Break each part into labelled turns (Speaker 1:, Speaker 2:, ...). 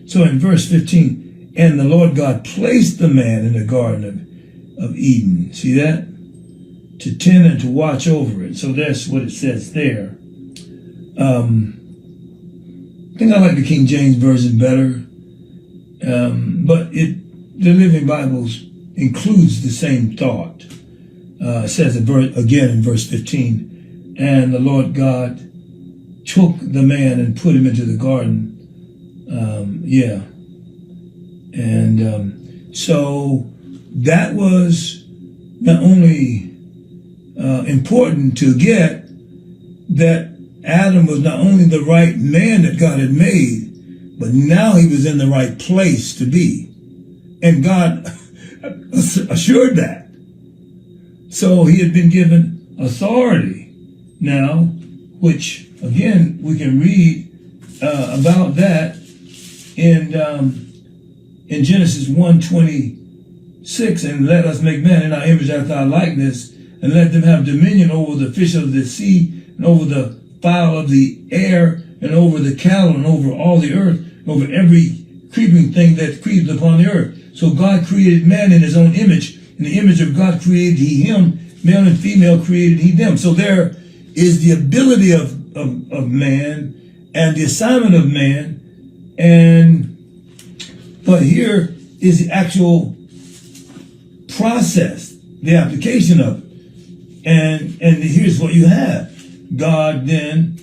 Speaker 1: So in verse 15, and the Lord God placed the man in the Garden of Eden. See that? To tend and to watch over it. So that's what it says there. I think I like the King James Version better. But the Living Bible includes the same thought. It says again in verse 15, and the Lord God took the man and put him into the garden. So that was not only important to get, that Adam was not only the right man that God had made, but now he was in the right place to be. And God assured that. So he had been given authority now, which again we can read about that in Genesis 1:26, and let us make man in our image after our likeness, and let them have dominion over the fish of the sea, and over the fowl of the air, and over the cattle, and over all the earth, and over every creeping thing that creeps upon the earth. So God created man in his own image. In the image of God created he him, male and female created he them. So there is the ability of man and the assignment of man, but here is the actual process, the application of it. And here's what you have. God then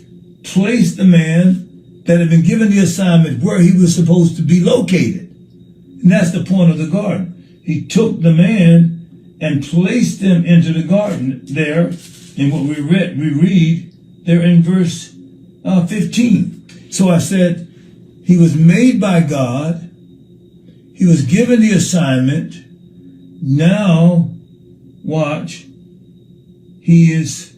Speaker 1: placed the man that had been given the assignment where he was supposed to be located. And that's the point of the garden. He took the man and placed him into the garden there. And what we read there in verse 15. So I said, he was made by God. He was given the assignment. Now, watch, he is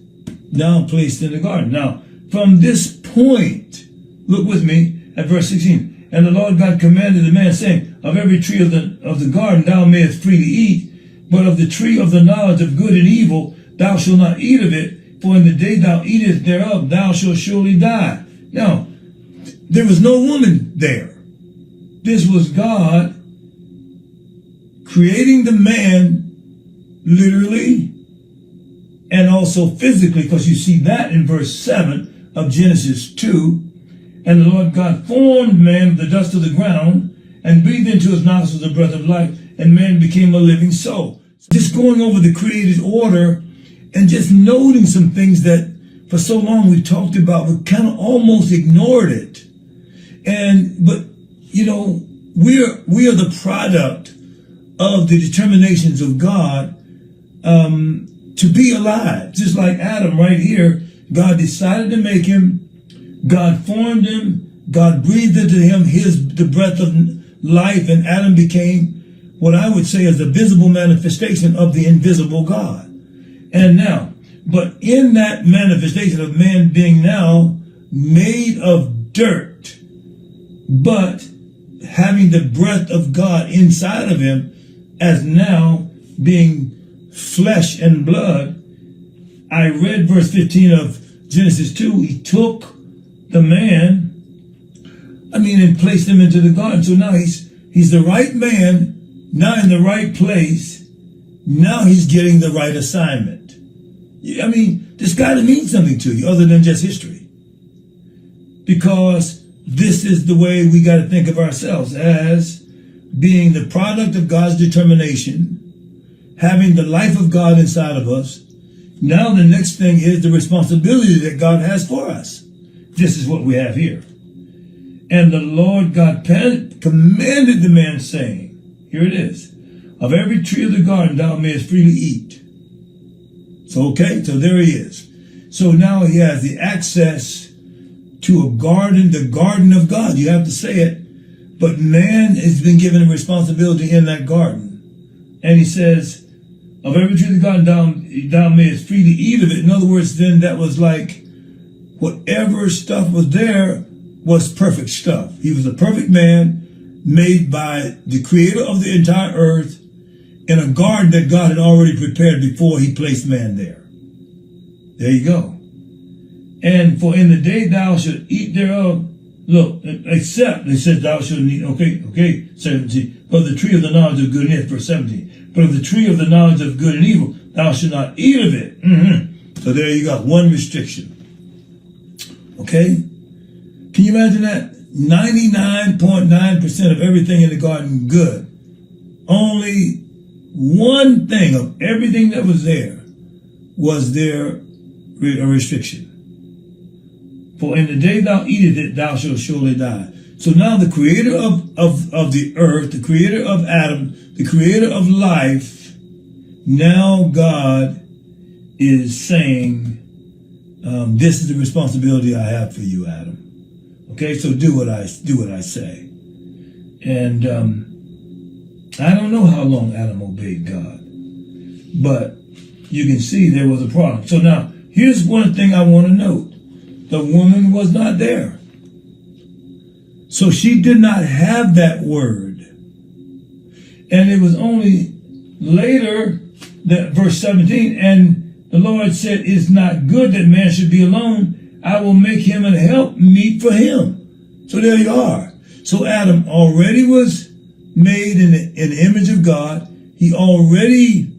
Speaker 1: now placed in the garden. Now, from this point, look with me at verse 16. And the Lord God commanded the man, saying, of every tree of the garden thou mayest freely eat, but of the tree of the knowledge of good and evil thou shalt not eat of it, for in the day thou eatest thereof thou shalt surely die. Now, there was no woman there. This was God creating the man literally and also physically, because you see that in verse 7 of Genesis 2. And the Lord God formed man of the dust of the ground and breathed into his nostrils the breath of life, and man became a living soul. Just going over the created order and just noting some things that for so long we talked about, we kind of almost ignored it. But you know, we are the product of the determinations of God to be alive. Just like Adam right here, God decided to make him. God formed him. God breathed into him the breath of life, and Adam became what I would say is the visible manifestation of the invisible God. And now, but in that manifestation of man being now made of dirt, but having the breath of God inside of him as now being flesh and blood, I read verse 15 of Genesis 2. He took the man, and placed him into the garden. So now he's the right man, now in the right place. Now he's getting the right assignment. This got to mean something to you other than just history. Because this is the way we got to think of ourselves, as being the product of God's determination, having the life of God inside of us. Now the next thing is the responsibility that God has for us. This is what we have here. And the Lord God commanded the man, saying, here it is, of every tree of the garden thou mayest freely eat. So there he is. So now he has the access to a garden, the garden of God. You have to say it. But man has been given a responsibility in that garden. And he says, of every tree of the garden thou mayest freely eat of it. In other words, then that was like, whatever stuff was there was perfect stuff. He was a perfect man made by the creator of the entire earth in a garden that God had already prepared before he placed man there. There you go. And for in the day thou shalt eat thereof, Look, except, they said, thou shalt eat, okay, 17. But of the tree of the knowledge of good and evil, verse 17. But of the tree of the knowledge of good and evil, thou shalt not eat of it. So there you got one restriction. Okay? Can you imagine that? 99.9% of everything in the garden good. Only one thing of everything that was there a restriction. For in the day thou eatest it, thou shalt surely die. So now the creator of the earth, the creator of Adam, the creator of life, now God is saying, this is the responsibility I have for you, Adam. Okay, so do what I say. And I don't know how long Adam obeyed God, but you can see there was a problem. So now, here's one thing I want to note. The woman was not there. So she did not have that word. And it was only later that verse 17, and the Lord said, it's not good that man should be alone. I will make him an help meet for him. So there you are. So Adam already was made in the image of God. He already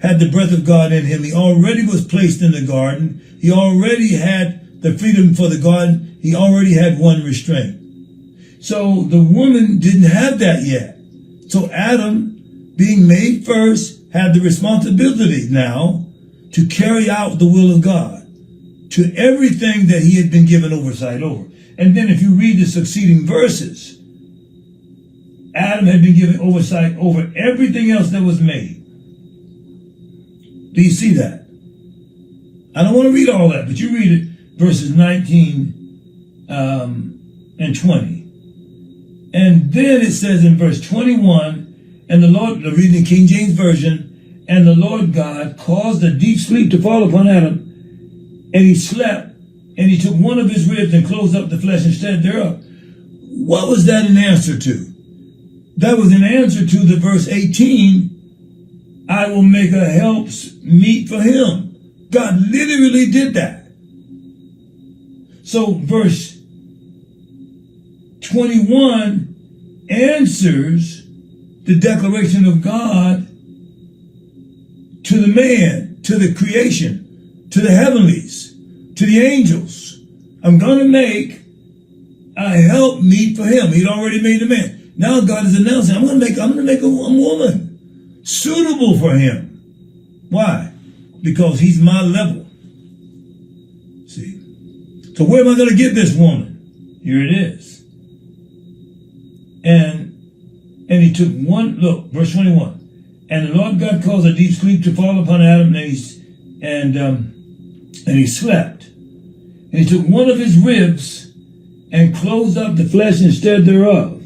Speaker 1: had the breath of God in him. He already was placed in the garden. He already had the freedom for the garden. He already had one restraint. So the woman didn't have that yet. So Adam, being made first, had the responsibility now to carry out the will of God to everything that he had been given oversight over. And then if you read the succeeding verses, Adam had been given oversight over everything else that was made. Do you see that? I don't want to read all that, but you read it, verses 19 and 20. And then it says in verse 21, and the Lord, reading the King James Version, and the Lord God caused a deep sleep to fall upon Adam, and he slept, and he took one of his ribs and closed up the flesh instead thereof. What was that an answer to? That was an answer to the verse 18, I will make a helps meet for him. God literally did that. So verse 21 answers the declaration of God to the man, to the creation, to the heavenlies, to the angels. I'm going to make a help meet for him. He'd already made a man. Now God is announcing, I'm going to make a woman suitable for him. Why? Because he's my level. See? So where am I going to get this woman? Here it is. And he took one, look, verse 21. And the Lord God caused a deep sleep to fall upon Adam, and he slept. And he took one of his ribs and closed up the flesh instead thereof.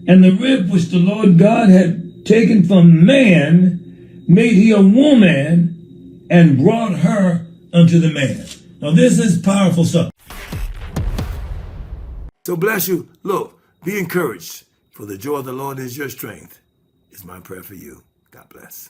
Speaker 1: And the rib which the Lord God had taken from man made he a woman and brought her unto the man. Now this is powerful stuff. So bless you. Look, be encouraged. For the joy of the Lord is your strength, is my prayer for you. God bless.